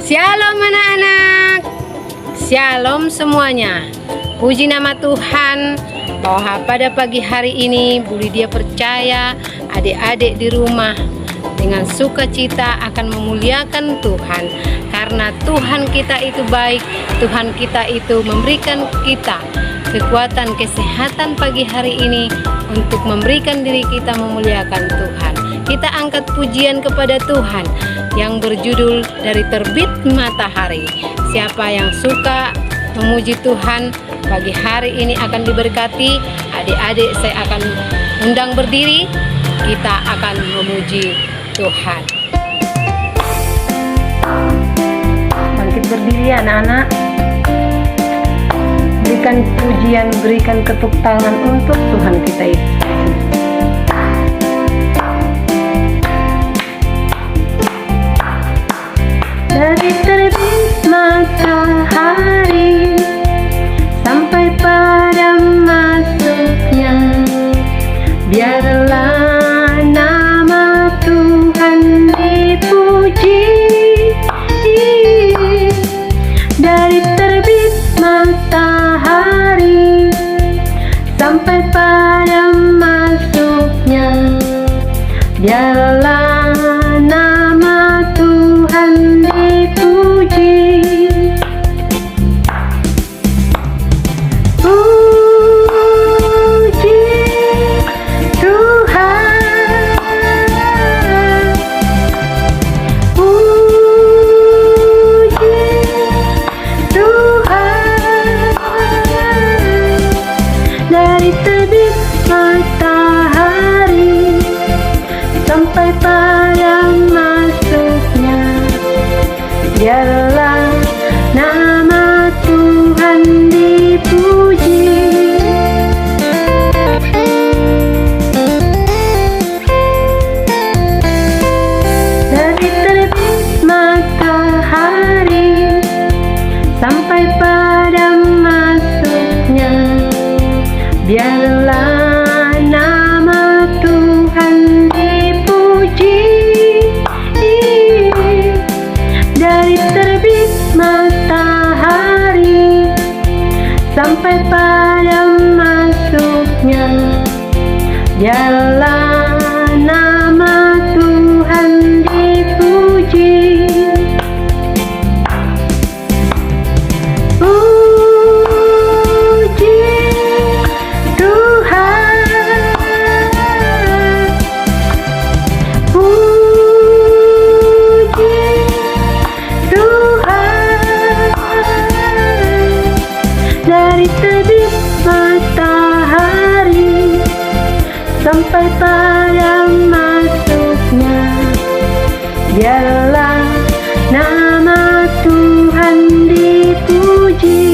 Shalom anak-anak, shalom semuanya. Puji nama Tuhan bahwa pada pagi hari ini Bu Lydia percaya adik-adik di rumah dengan sukacita akan memuliakan Tuhan. Karena Tuhan kita itu baik, Tuhan kita itu memberikan kita kekuatan, kesehatan pagi hari ini untuk memberikan diri kita memuliakan Tuhan. Kita angkat pujian kepada Tuhan yang berjudul Dari Terbit Matahari. Siapa yang suka memuji Tuhan pagi hari ini akan diberkati. Adik-adik saya akan undang berdiri, kita akan memuji Tuhan. Bangkit berdiri anak-anak. Berikan pujian, berikan tepuk tangan untuk Tuhan kita itu. Dari terbit matahari sampai pada masuknya, biarlah nama Tuhan dipuji. Dari terbit matahari sampai pada masuknya, biarlah nama Tuhan dipuji. Puji Tuhan, puji Tuhan. Dari terbit matahari sampai pada masuknya, biarlah nama Tuhan dipuji. Dari terbit matahari sampai pada masuknya, biarlah nama Tuhan dipuji. Dari terbit matahari sampai pada masuknya, biarlah nama Tuhan dipuji. Puji Tuhan, puji Tuhan. Dari terbit matahari sampai pada masuknya, biarlah nama Tuhan dipuji.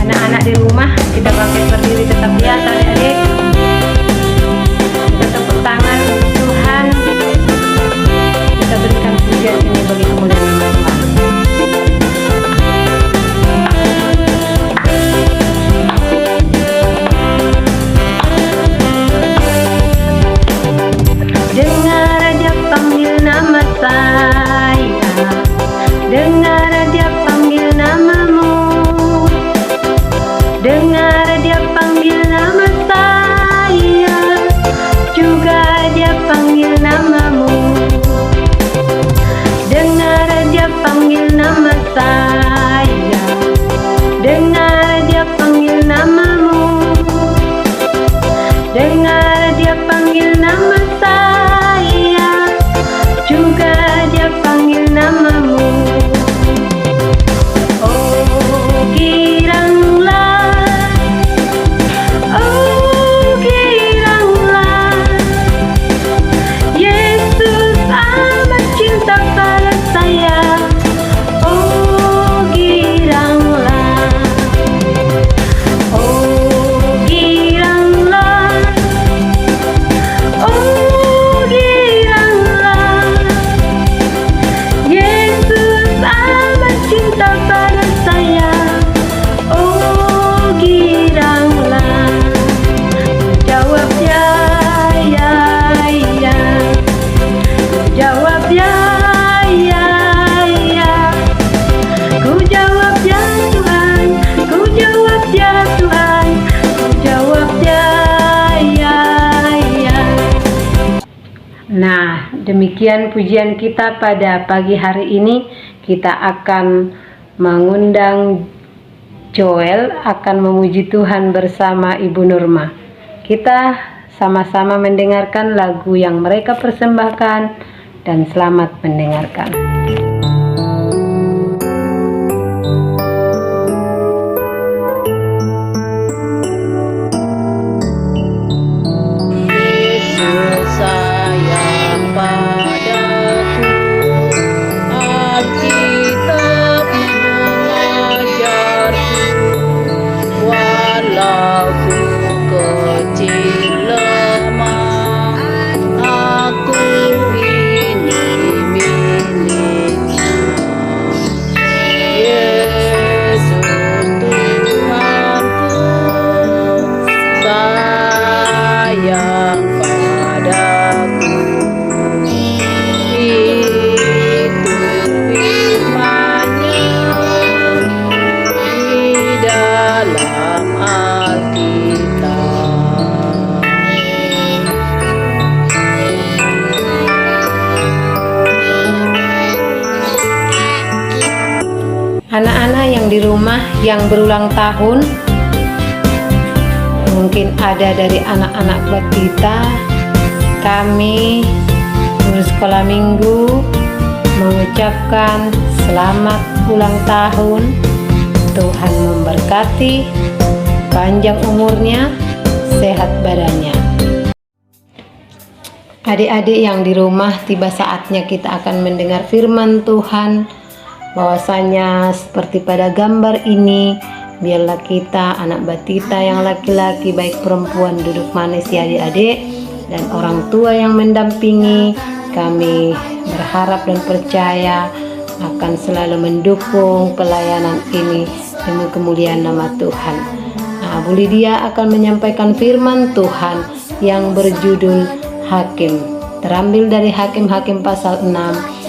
Anak-anak di rumah, kita bangkit berdiri tetap di atas adik. Kita tepuk tangan untuk Tuhan. Kita berikan pujian ini bagi kemuliaan nama Tuhan. Dengar dia panggil nama saya, dengar dia panggil namamu, dengar dia panggil nama saya, juga dia panggil namamu. Dengar dia panggil nama saya, dengar dia panggil namamu, dengar dia panggil nama saya, juga dia panggil namamu. Oh, giranglah Demikian pujian kita pada pagi hari ini. Kita akan mengundang Joel akan memuji Tuhan bersama Ibu Nurma. Kita sama-sama mendengarkan lagu yang mereka persembahkan dan selamat mendengarkan. Anak-anak yang di rumah yang berulang tahun, mungkin ada dari anak-anak batita, kami guru sekolah minggu mengucapkan selamat ulang tahun. Tuhan memberkati, panjang umurnya, sehat badannya. Adik-adik yang di rumah, tiba saatnya kita akan mendengar firman Tuhan. Bahwasanya seperti pada gambar ini, biarlah kita anak batita yang laki-laki baik perempuan duduk manis ya adik-adik, dan orang tua yang mendampingi. Kami berharap dan percaya akan selalu mendukung pelayanan ini demi kemuliaan nama Tuhan. Bu Lydia akan menyampaikan firman Tuhan yang berjudul Hakim, terambil dari Hakim-Hakim pasal 6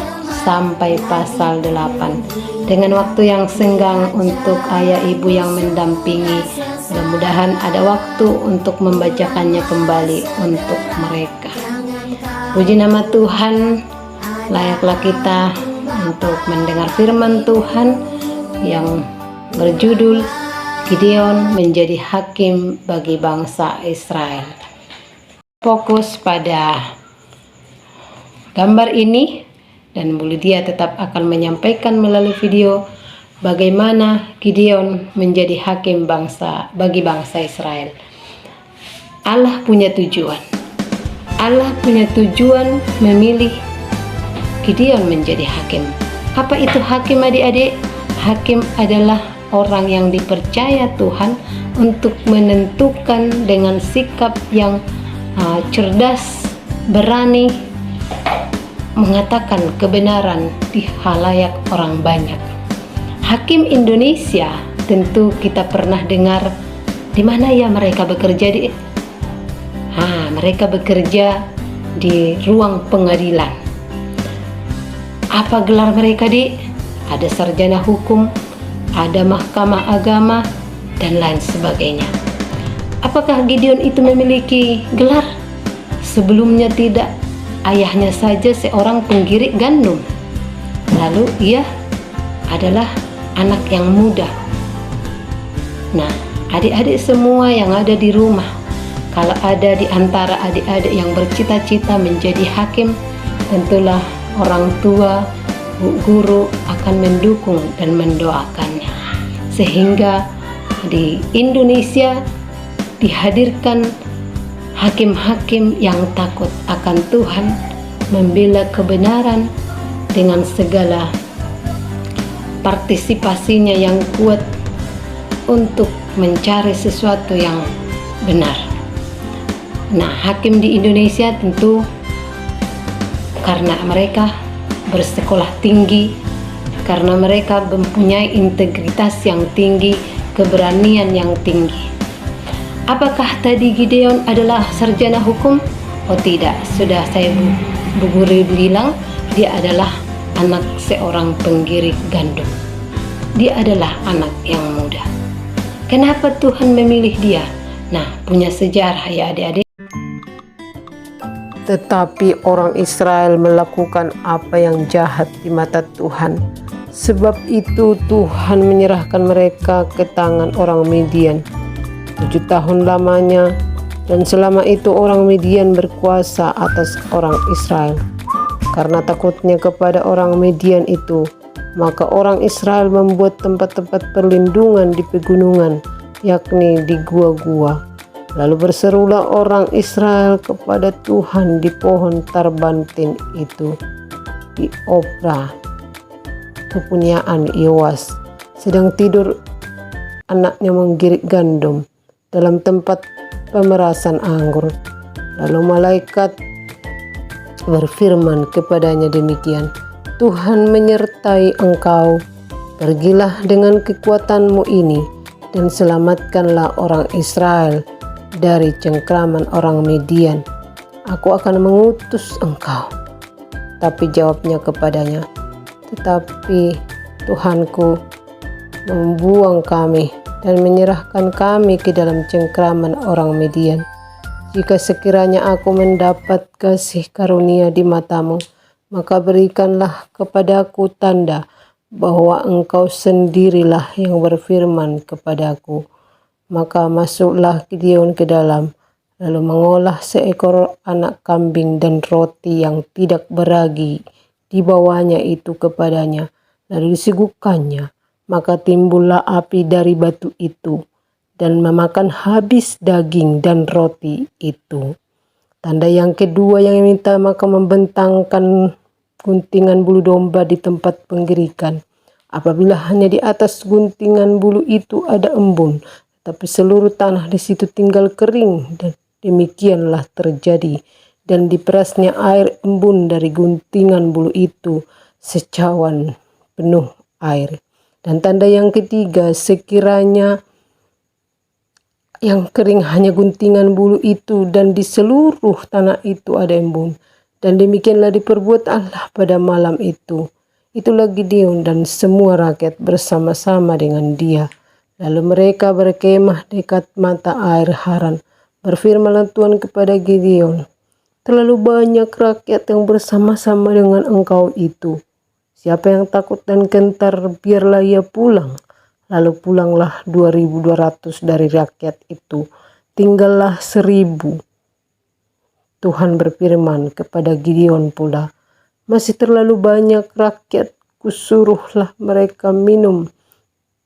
sampai pasal 8, dengan waktu yang senggang untuk ayah ibu yang mendampingi. Mudah-mudahan ada waktu untuk membacakannya kembali untuk mereka. Puji nama Tuhan, layaklah kita untuk mendengar firman Tuhan yang berjudul Gideon menjadi hakim bagi bangsa Israel. Fokus pada gambar ini, dan Bu Lydia tetap akan menyampaikan melalui video bagaimana Gideon menjadi hakim bagi bangsa Israel. Allah punya tujuan. Allah punya tujuan memilih Gideon menjadi hakim. Apa itu hakim adik-adik? Hakim adalah orang yang dipercaya Tuhan untuk menentukan dengan sikap yang cerdas, berani, mengatakan kebenaran di halayak orang banyak. Hakim Indonesia tentu kita pernah dengar di mana ya mereka bekerja di mereka bekerja di ruang pengadilan. Apa gelar mereka Ada sarjana hukum, ada mahkamah agama, dan lain sebagainya. Apakah Gideon itu memiliki gelar? Sebelumnya tidak. Ayahnya saja seorang penggirik gandum. Lalu ia adalah anak yang muda. Nah, adik-adik semua yang ada di rumah, kalau ada di antara adik-adik yang bercita-cita menjadi hakim, tentulah orang tua, guru akan mendukung dan mendoakannya. Sehingga di Indonesia dihadirkan hakim-hakim yang takut akan Tuhan, membela kebenaran dengan segala partisipasinya yang kuat untuk mencari sesuatu yang benar. Nah, hakim di Indonesia tentu karena mereka bersekolah tinggi, karena mereka mempunyai integritas yang tinggi, keberanian yang tinggi. Apakah tadi Gideon adalah sarjana hukum? Oh tidak, sudah saya Bu Guru bilang dia adalah anak seorang penggirik gandum. Dia adalah anak yang muda. Kenapa Tuhan memilih dia? Nah, punya sejarah ya adik-adik. Tetapi orang Israel melakukan apa yang jahat di mata Tuhan. Sebab itu Tuhan menyerahkan mereka ke tangan orang Midian 7 tahun lamanya, dan selama itu orang Midian berkuasa atas orang Israel. Karena takutnya kepada orang Midian itu, maka orang Israel membuat tempat-tempat perlindungan di pegunungan, yakni di gua-gua. Lalu berserulah orang Israel kepada Tuhan di pohon tarbantin itu di Opra, kepunyaan Yoas, sedang tidur anaknya menggirik gandum dalam tempat pemerasan anggur. Lalu malaikat berfirman kepadanya demikian, Tuhan menyertai engkau, pergilah dengan kekuatanmu ini dan selamatkanlah orang Israel dari cengkraman orang Midian. Aku akan mengutus engkau. Tapi jawabnya kepadanya, tetapi Tuhanku membuang kami dan menyerahkan kami ke dalam cengkraman orang Midian. Jika sekiranya aku mendapat kasih karunia di matamu, maka berikanlah kepadaku tanda bahwa engkau sendirilah yang berfirman kepadaku. Maka masuklah Gideon ke dalam, lalu mengolah seekor anak kambing dan roti yang tidak beragi dibawanya itu kepadanya, lalu disuguhkannya. Maka timbullah api dari batu itu dan memakan habis daging dan roti itu. Tanda yang kedua yang diminta, maka membentangkan guntingan bulu domba di tempat penggirikan. Apabila hanya di atas guntingan bulu itu ada embun, tapi seluruh tanah di situ tinggal kering, dan demikianlah terjadi. Dan diperasnya air embun dari guntingan bulu itu secawan penuh air. Dan tanda yang ketiga, sekiranya yang kering hanya guntingan bulu itu, dan di seluruh tanah itu ada embun. Dan demikianlah diperbuat Allah pada malam itu. Itulah Gideon dan semua rakyat bersama-sama dengan dia. Lalu mereka berkemah dekat mata air Haran. Berfirmanlah Tuhan kepada Gideon, terlalu banyak rakyat yang bersama-sama dengan engkau itu. Siapa yang takut dan gentar, biarlah ia pulang. Lalu pulanglah 2.200 dari rakyat itu, tinggallah 1.000. Tuhan berfirman kepada Gideon pula, masih terlalu banyak rakyat, kusuruhlah mereka minum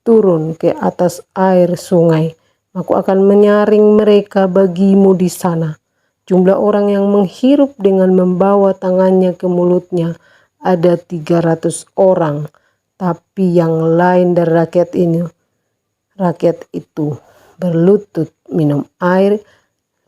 turun ke atas air sungai. Aku akan menyaring mereka bagimu di sana. Jumlah orang yang menghirup dengan membawa tangannya ke mulutnya ada 300 orang. Tapi yang lain dari rakyat itu berlutut minum air.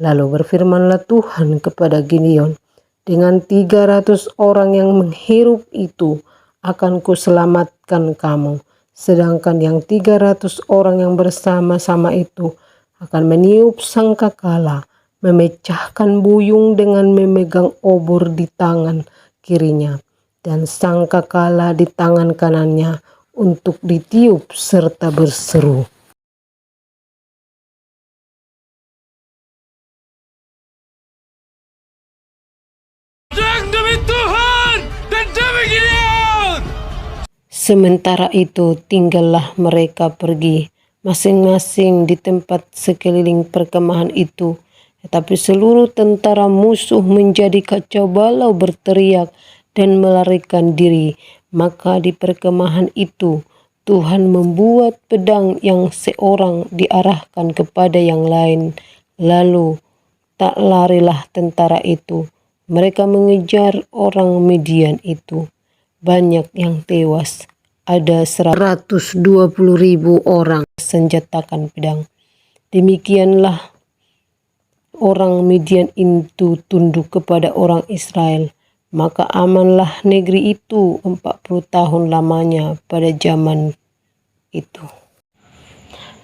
Lalu berfirmanlah Tuhan kepada Gideon, dengan 300 orang yang menghirup itu akan kuselamatkan kamu. Sedangkan yang 300 orang yang bersama-sama itu akan meniup sangkakala, memecahkan buyung dengan memegang obor di tangan kirinya, dan sangkakala di tangan kanannya untuk ditiup serta berseru. Demi Tuhan dan demi Gideon. Sementara itu tinggallah mereka pergi masing-masing di tempat sekeliling perkemahan itu. Tetapi seluruh tentara musuh menjadi kacau balau, berteriak dan melarikan diri. Maka di perkemahan itu Tuhan membuat pedang yang seorang diarahkan kepada yang lain. Lalu tak larilah tentara itu. Mereka mengejar orang Midian itu. Banyak yang tewas. Ada 120.000 orang senjatakan pedang. Demikianlah orang Midian itu tunduk kepada orang Israel. Maka amanlah negeri itu 40 tahun lamanya pada zaman itu.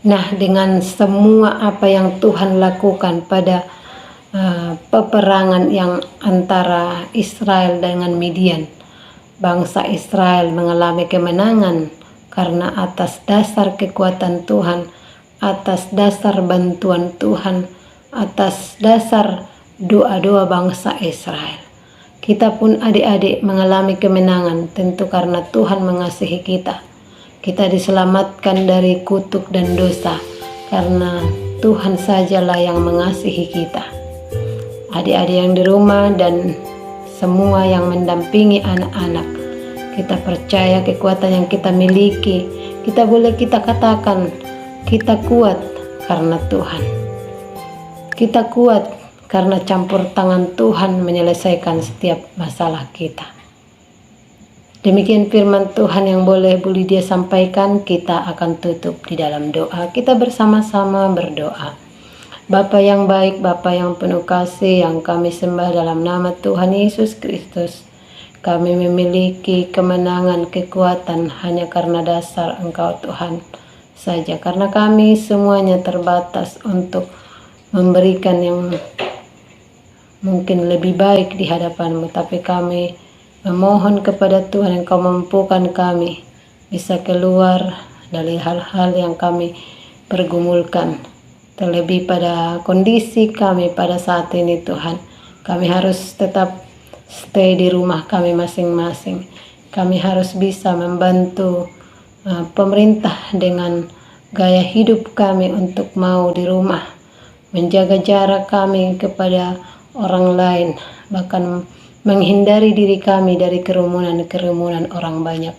Nah, dengan semua apa yang Tuhan lakukan pada peperangan yang antara Israel dengan Midian, bangsa Israel mengalami kemenangan karena atas dasar kekuatan Tuhan, atas dasar bantuan Tuhan, atas dasar doa-doa bangsa Israel. Kita pun adik-adik mengalami kemenangan tentu karena Tuhan mengasihi kita. Kita diselamatkan dari kutuk dan dosa karena Tuhan sajalah yang mengasihi kita. Adik-adik yang di rumah dan semua yang mendampingi anak-anak, kita percaya kekuatan yang kita miliki. Kita katakan kita kuat karena Tuhan. Kita kuat karena campur tangan Tuhan menyelesaikan setiap masalah kita. Demikian firman Tuhan yang boleh Bu Lydia sampaikan. Kita akan tutup di dalam doa. Kita bersama-sama berdoa. Bapa yang baik, Bapa yang penuh kasih, yang kami sembah dalam nama Tuhan Yesus Kristus. Kami memiliki kemenangan, kekuatan hanya karena dasar Engkau Tuhan saja. Karena kami semuanya terbatas untuk memberikan yang mungkin lebih baik di hadapan-Mu. Tapi kami memohon kepada Tuhan Engkau mampukan kami bisa keluar dari hal-hal yang kami pergumulkan. Terlebih pada kondisi kami pada saat ini Tuhan. Kami harus tetap stay di rumah kami masing-masing. Kami harus bisa membantu pemerintah dengan gaya hidup kami untuk mau di rumah. Menjaga jarak kami kepada orang lain. Bahkan menghindari diri kami dari kerumunan orang banyak.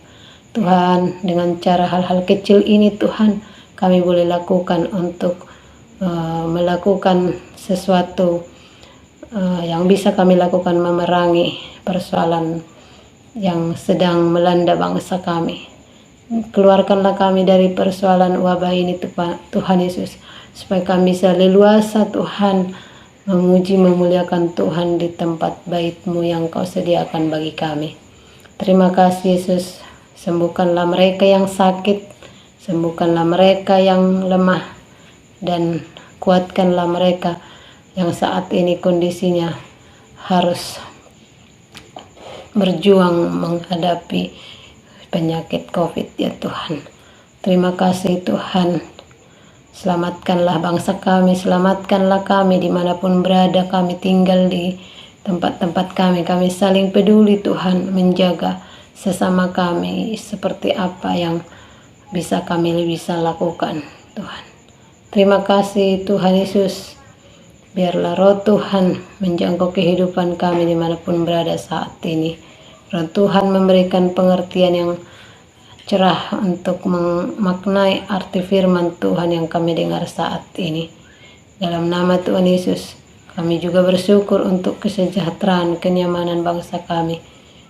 Tuhan, dengan cara hal-hal kecil ini Tuhan, kami boleh lakukan untuk melakukan sesuatu yang bisa kami lakukan memerangi persoalan yang sedang melanda bangsa kami. Keluarkanlah kami dari persoalan wabah ini Tuhan Yesus, supaya kami bisa leluasa Tuhan memuji memuliakan Tuhan di tempat bait-Mu yang Kau sediakan bagi kami. Terima kasih Yesus, sembuhkanlah mereka yang sakit, sembuhkanlah mereka yang lemah, dan kuatkanlah mereka yang saat ini kondisinya harus berjuang menghadapi penyakit COVID ya Tuhan. Terima kasih Tuhan. Selamatkanlah bangsa kami, selamatkanlah kami dimanapun berada kami tinggal di tempat-tempat kami. Kami saling peduli Tuhan, menjaga sesama kami seperti apa yang bisa kami lakukan Tuhan. Terima kasih Tuhan Yesus. Biarlah roh Tuhan menjangkau kehidupan kami dimanapun berada saat ini. Roh Tuhan memberikan pengertian yang cerah untuk memaknai arti firman Tuhan yang kami dengar saat ini. Dalam nama Tuhan Yesus, kami juga bersyukur untuk kesejahteraan, kenyamanan bangsa kami.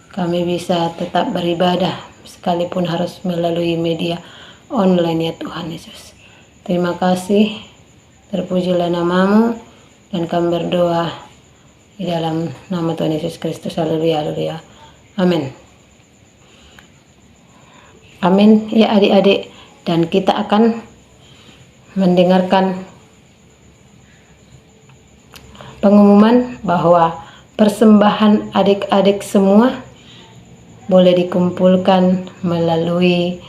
Kami bisa tetap beribadah sekalipun harus melalui media online ya Tuhan Yesus. Terima kasih, terpujilah nama-Mu, dan kami berdoa di dalam nama Tuhan Yesus Kristus. Haleluya, haleluya. Amin. Amin ya adik-adik, dan kita akan mendengarkan pengumuman bahwa persembahan adik-adik semua boleh dikumpulkan melalui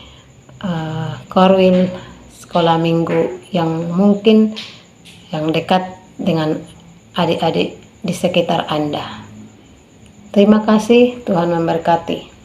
korwil sekolah minggu yang mungkin yang dekat dengan adik-adik di sekitar Anda. Terima kasih, Tuhan memberkati.